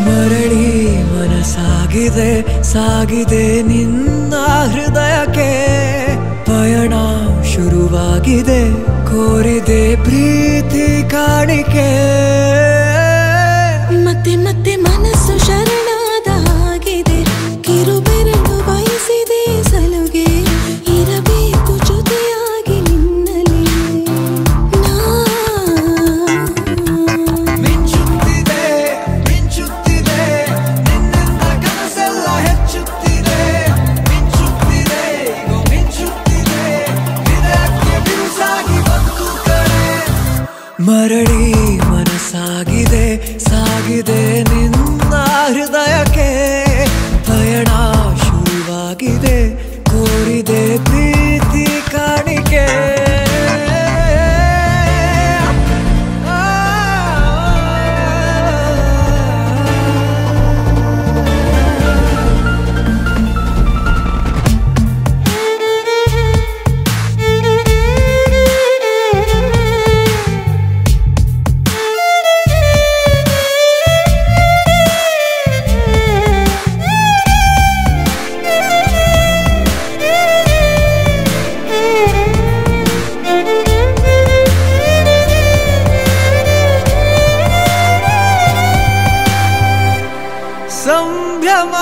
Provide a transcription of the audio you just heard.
ಮರಳಿ ಮನಸಾಗಿದೆ ಸಾಗಿದೆ ನಿನ್ನ ಹೃದಯಕ್ಕೆ ಪಯಣ ಶುರುವಾಗಿದೆ ಕೋರಿದೆ ಪ್ರೀತಿ ಕಾಣಿಕೆ ಮತ್ತೆ ಮತ್ತೆ ಮನಸ್ಸು ಶರಣಾದ ಹಾಗಿದೆ ಕಿರುಬೆರಳು ಬಯಸಿದೆ ಸಲುಗೆ ಇರಬೇಕು ಜೊತೆಯಾಗಿ ನಿನ್ನಲ್ಲಿ ಮಿಂಚುತ್ತಿದೆ ಮಿಂಚುತ್ತಿದೆ ನಿನ್ನಿಂದ ಕನಸೆಲ್ಲ ಹೆಚ್ಚುತ್ತಿದೆ ಮಿಂಚುತ್ತಿದೆ ಮಿಂಚುತ್ತಿದೆ ಹೃದಯಕ್ಕೆ ಬಿರುಸಾಗಿ ಬಂತು ಕರೆ ಮರಳಿ ಮನಸಾಗಿದೆ ಸಾಗಿದೆ ನಿನ್ನ ಹೃದಯಕ್ಕೆ ಪಯಣ ಶುರುವಾಗಿದೆ ಕೋರಿದೆ ಪ್ರೀತಿ ಕಾಣಿಕೆ ಸಂಭ್ರಮ